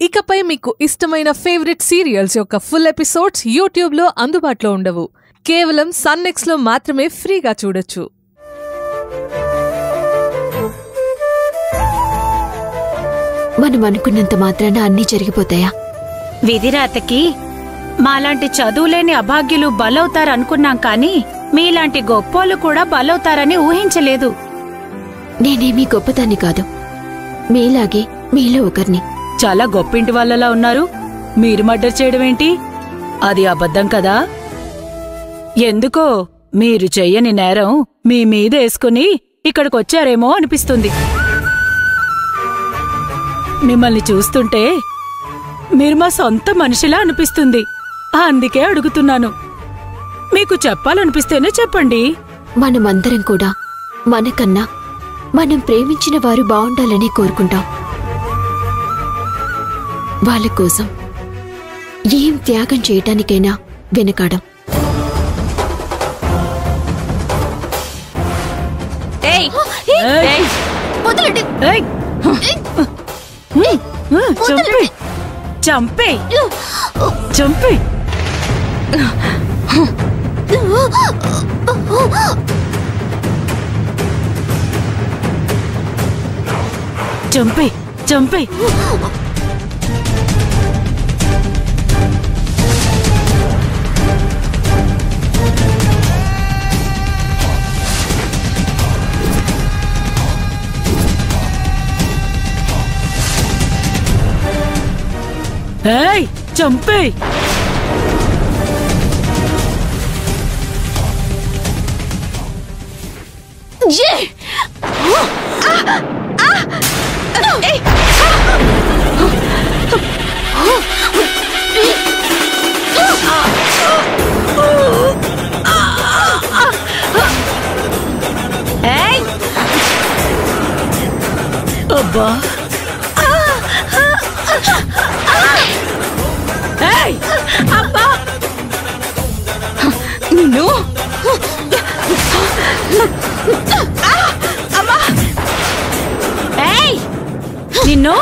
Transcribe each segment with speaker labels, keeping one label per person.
Speaker 1: ఇకపై మీకు ఇష్టమైన ఫేవరెట్ సీరియల్స్ యొక్క ఫుల్ ఎపిసోడ్స్ యూట్యూబ్లో అందుబాటులో ఉండవు. కేవలం సన్నెక్స్లో మాత్రమే ఫ్రీగా చూడొచ్చు.
Speaker 2: మనం అనుకున్నంత మాత్రాన అన్నీ జరిగిపోతాయా?
Speaker 3: విధిరాతకి మాలాంటి చదువులేని అభాగ్యులు బలవుతారనుకున్నాం కానీ మీలాంటి గొప్పోళ్ళు కూడా బలవుతారని ఊహించలేదు.
Speaker 2: నేనేమీ గొప్పదాన్ని కాదు, మీలాగే మీలో ఒకరిని.
Speaker 3: చాలా గొప్పింటి వాళ్ళలా ఉన్నారు. మీరు మర్డర్ చేయడమేంటి? అది అబద్ధం కదా. ఎందుకో మీరు చెయ్యని నేరం మీ మీద వేసుకుని ఇక్కడికొచ్చారేమో అనిపిస్తుంది. మిమ్మల్ని చూస్తుంటే మీరు మా సొంత మనిషిలా అనిపిస్తుంది. అందుకే అడుగుతున్నాను. మీకు చెప్పాలనిపిస్తేనే చెప్పండి.
Speaker 2: మనమందరం కూడా మనకన్నా మనం ప్రేమించిన వారు బావుండాలని కోరుకుంటాం. వాళ్ళ కోసం ఏం త్యాగం చేయటానికైనా వెనకాడం.
Speaker 3: చంపే చంపే చంపే చంపే ఏయ్ చంపే అబ్బా అబ్బా నిన్ను నిన్ను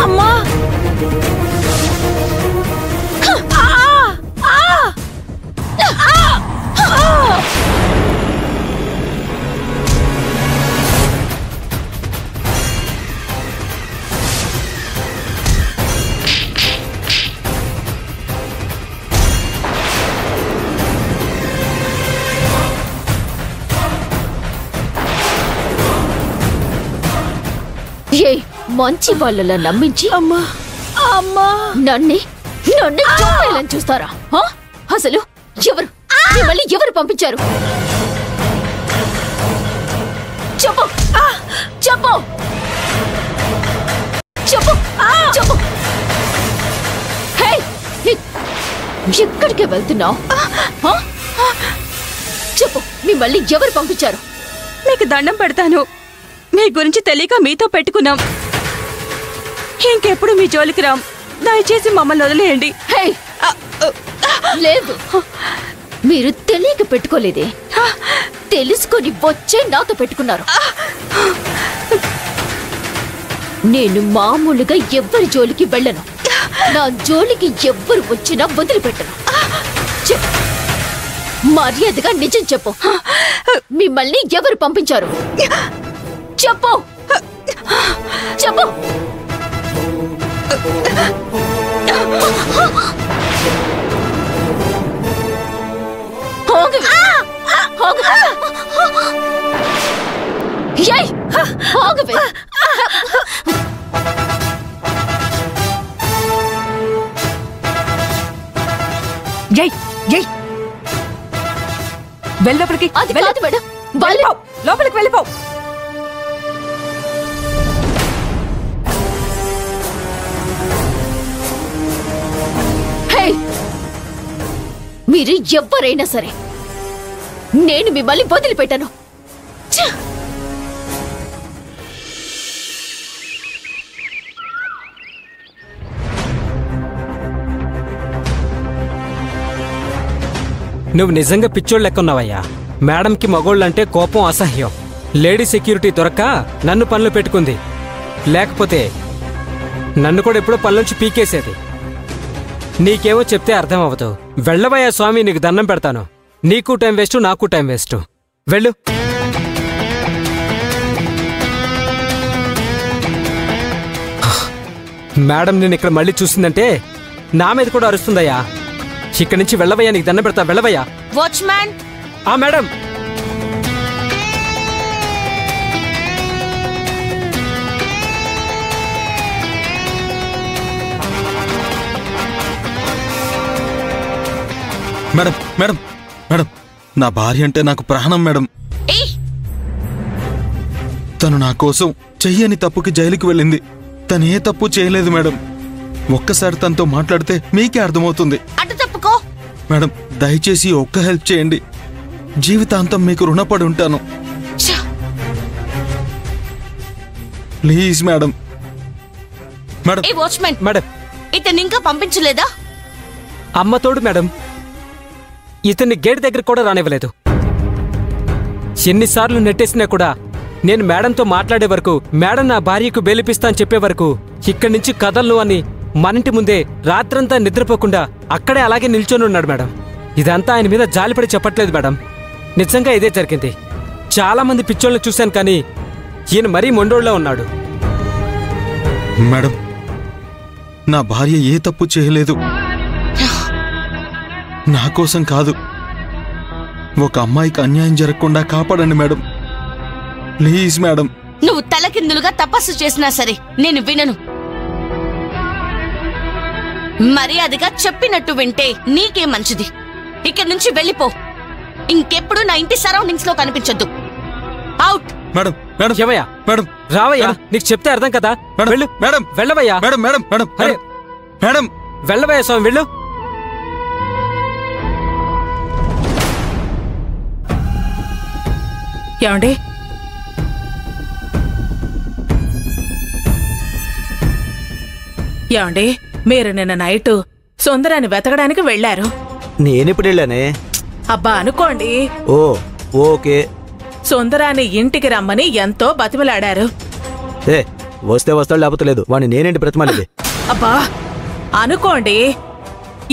Speaker 3: అమ్మా
Speaker 2: మంచి వాళ్ళలా నమ్మించి
Speaker 3: అమ్మా అమ్మా
Speaker 2: నన్ను చంపేయాలని చూస్తారా? అసలు ఎవరు మిమ్మల్ని ఎవరు పంపించారు? చెప్పు చెప్పు చెప్పు చెప్పు. ఎక్కడికి వెళ్తున్నావు? చెప్పు, మిమ్మల్ని ఎవరు పంపించారు?
Speaker 3: మీకు దండం పెడతాను. మీ గురించి తెలియక మీతో పెట్టుకున్నాం. ఇంకెప్పుడు మీ జోలికి రాం. దయచేసి మమ్మల్ని వదిలేయండి.
Speaker 2: లేదు, మీరు తెలియక పెట్టుకోలేదే, తెలుసుకొని వచ్చే నాతో పెట్టుకున్నారు. నేను మామూలుగా ఎవ్వరి జోలికి వెళ్ళను. నా జోలికి ఎవ్వరు వచ్చినా వదిలిపెట్టను. మర్యాదగా నిజం చెప్పు, మిమ్మల్ని ఎవరు పంపించారు? చెప్పు చెప్పు.
Speaker 3: వెళ్ళినప్పటికీ
Speaker 2: అది కాదు మేడం,
Speaker 3: లోపలికి వెళ్ళిపో.
Speaker 2: మీరు ఎవ్వరైనా సరే నేను మిమ్మల్ని వదిలిపెట్టాను.
Speaker 4: నువ్వు నిజంగా పిచ్చోళ్ళు లెక్కున్నావయ్యా. మేడంకి మగోళ్ళంటే కోపం, అసహ్యం. లేడీ సెక్యూరిటీ దొరక్క నన్ను పనులు పెట్టుకుంది. లేకపోతే నన్ను కూడా ఎప్పుడో పనులోంచి పీకేసేది. నీకేమో చెప్తే అర్థం అవ్వదు. వెళ్ళవయ్యా స్వామి, నీకు దండం పెడతాను. నీకు టైం వేస్ట్, నాకు టైం వేస్ట్. వెళ్ళు. మేడం నేను ఇక్కడ మళ్ళీ చూసిందంటే నా మీద కూడా అరుస్తుందయ్యా. ఇక్కడి నుంచి వెళ్ళవయ్యా, నీకు దండం పెడతా. వెళ్ళవయ్యా.
Speaker 2: వాచ్మ్యాన్.
Speaker 4: ఆ మేడం.
Speaker 5: మేడం మేడం మేడం, నా భార్య అంటే నాకు ప్రాణం మేడం. తను నా కోసం చెయ్యని తప్పుకి జైలుకి వెళ్ళింది. తను ఏ తప్పు చేయలేదు మేడం. ఒక్కసారి తనతో మాట్లాడితే మీకే అర్థమవుతుంది.
Speaker 2: అటు తప్పుకో.
Speaker 5: మేడం దయచేసి ఒక్క హెల్ప్ చేయండి. జీవితాంతం మీకు రుణపడి ఉంటాను. Please madam. Madam.
Speaker 2: A watchman.
Speaker 4: Madam.
Speaker 2: ఇతన్ని ఇంకా పంపించలేదా?
Speaker 4: అమ్మతోడు మేడం, ఇతన్ని గేట్ దగ్గర కూడా రానివ్వలేదు. ఎన్నిసార్లు నెట్టేసినా కూడా నేను మేడంతో మాట్లాడే వరకు, మేడం నా భార్యకు బెయిలిపిస్తా అని చెప్పే వరకు ఇక్కడి నుంచి కదలను అని మనింటి ముందే రాత్రంతా నిద్రపోకుండా అక్కడే అలాగే నిల్చొని ఉన్నాడు మేడం. ఇదంతా ఆయన మీద జాలిపడి చెప్పట్లేదు మేడం, నిజంగా ఇదే జరిగింది. చాలా మంది పిచ్చోళ్ళని చూశాను, కానీ ఈయన మరీ మొండోళ్ళలో ఉన్నాడు.
Speaker 5: మేడం నా భార్య ఏ తప్పు చేయలేదు. నా కోసం కాదు, ఒక అమ్మాయికి అన్యాయం జరగకుండా కాపాడండి మేడం. Please madam.
Speaker 2: నువ్వు తలకిందులుగా తపస్సు చేసినా సరే నేను వినను. మర్యాదగా చెప్పినట్టు వింటే నీకే మంచిది. ఇక్కడి నుంచి వెళ్ళిపో. ఇంకెప్పుడు నా ఇంటి సరౌండింగ్స్ లో కనిపించొద్దు. అవుట్.
Speaker 5: మేడం మేడం
Speaker 4: ఏమయ్యా?
Speaker 5: మేడం
Speaker 4: రావయ్యా, నీకు చెప్తే అర్థం కదా. వెళ్ళు.
Speaker 5: మేడం
Speaker 4: వెళ్ళవయ్యా.
Speaker 5: మేడం మేడం మేడం మేడం
Speaker 4: వెళ్ళవయ్యా స్వామి, వెళ్ళు.
Speaker 3: ఏమండి? ఏమండి, మీరు నిన్న నైట్ సుందరాన్ని వెతకడానికి వెళ్లారు.
Speaker 6: నేనెప్పుడు వెళ్ళానే?
Speaker 3: అబ్బా అనుకోండి.
Speaker 6: ఓ ఓకే.
Speaker 3: సుందరాన్ని ఇంటికి రమ్మని ఎంతో బతిమలాడారు.
Speaker 6: ఏ వస్తే వస్తాడు, లేకపోతే లేదు. వాడిని నేనేంటి బ్రతిమాలేది?
Speaker 3: అబ్బా అనుకోండి.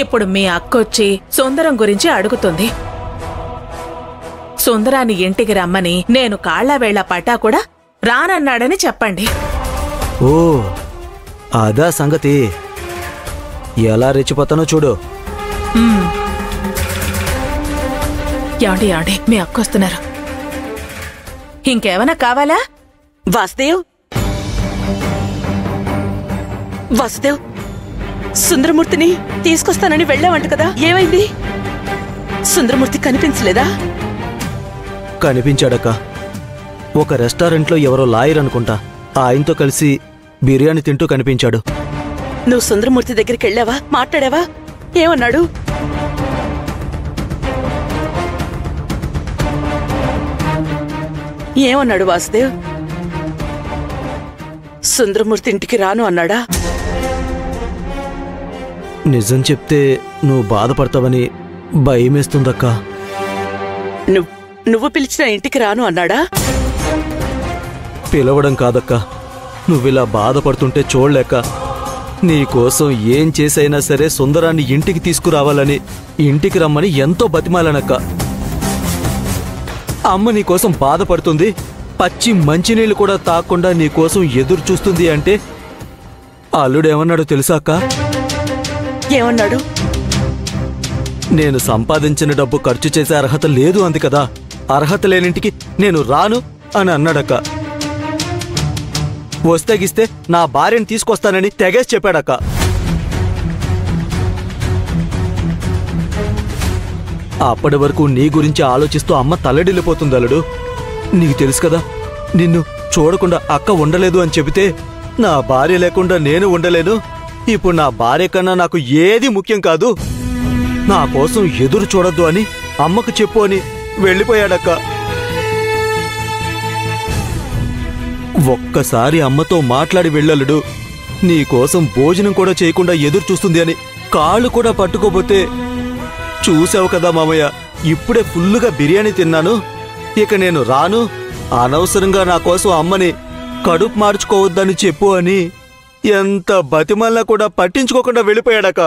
Speaker 3: ఇప్పుడు మీ అక్కొచ్చి సుందరం గురించి అడుగుతుంది. సుందరాన్ని ఇంటికి రమ్మని నేను కాళ్ల వేళ్ల పట్టా కూడా రానన్నాడని చెప్పండి.
Speaker 6: ఓ అదా సంగతి. ఎలా రెచ్చిపోతానో చూడు.
Speaker 3: ఏమండి ఏమండి, మీ అక్కొస్తున్నారు. ఇంకేమైనా కావాలా?
Speaker 7: వాసుదేవ్, వాసుదేవ్, సుందరమూర్తిని తీసుకొస్తానని వెళ్ళావంట కదా, ఏమైంది? సుందరమూర్తి కనిపించలేదా?
Speaker 6: కనిపించాడక్క. ఒక రెస్టారెంట్లో ఎవరో లాయర్ అనుకుంటా, ఆయనతో కలిసి బిర్యానీ తింటూ కనిపించాడు.
Speaker 7: నువ్వు సుందరమూర్తి దగ్గరికి వెళ్ళావా? మాట్లాడావా? ఏమన్నాడు? ఏమన్నాడు వాసుదేవ్? సుందరమూర్తి ఇంటికి రాను అన్నాడా?
Speaker 6: నిజం చెప్తే నువ్వు బాధపడతావని భయమేస్తుందక్కా.
Speaker 7: నువ్వు పిలిచిన ఇంటికి రాను అన్నాడా?
Speaker 6: పిలవడం కాదక్కా, నువ్విలా బాధపడుతుంటే చూడలేక నీకోసం ఏం చేసైనా సరే సుందరాన్ని ఇంటికి తీసుకురావాలని, ఇంటికి రమ్మని ఎంతో బతిమాలనక్క. అమ్మ నీకోసం బాధపడుతుంది, పచ్చి మంచినీళ్ళు కూడా తాగకుండా నీకోసం ఎదురు చూస్తుంది అంటే అల్లుడేమన్నాడో తెలుసా అక్క?
Speaker 7: ఏమన్నాడు?
Speaker 6: నేను సంపాదించిన డబ్బు ఖర్చు చేసే అర్హత లేదు అంది కదా, అర్హత లేనింటికి నేను రాను అని అన్నాడక్క. వస్తే గిస్తే నా భార్యను తీసుకొస్తానని తెగేసి చెప్పాడక్క. అప్పటి వరకు నీ గురించి ఆలోచిస్తూ అమ్మ తల్లడిల్లిపోతుంది అల్లుడు. నీకు తెలుసు కదా, నిన్ను చూడకుండా అక్క ఉండలేదు అని చెబితే నా భార్య లేకుండా నేను ఉండలేను. ఇప్పుడు నా భార్య కన్నా నాకు ఏది ముఖ్యం కాదు, నా కోసం ఎదురు చూడొద్దు అని అమ్మకు చెప్పు అని వెళ్ళిపోయాడక్క. ఒక్కసారి అమ్మతో మాట్లాడి వెళ్ళలుడు, నీకోసం భోజనం కూడా చేయకుండా ఎదురు చూస్తుంది అని కాళ్ళు కూడా పట్టుకోబోతే చూసావు కదా మామయ్య, ఇప్పుడే ఫుల్లుగా బిర్యానీ తిన్నాను, ఇక నేను రాను, అనవసరంగా నా కోసం అమ్మని కడుపు మార్చుకోవద్దని చెప్పు అని ఎంత బతిమల్లా కూడా పట్టించుకోకుండా వెళ్ళిపోయాడక.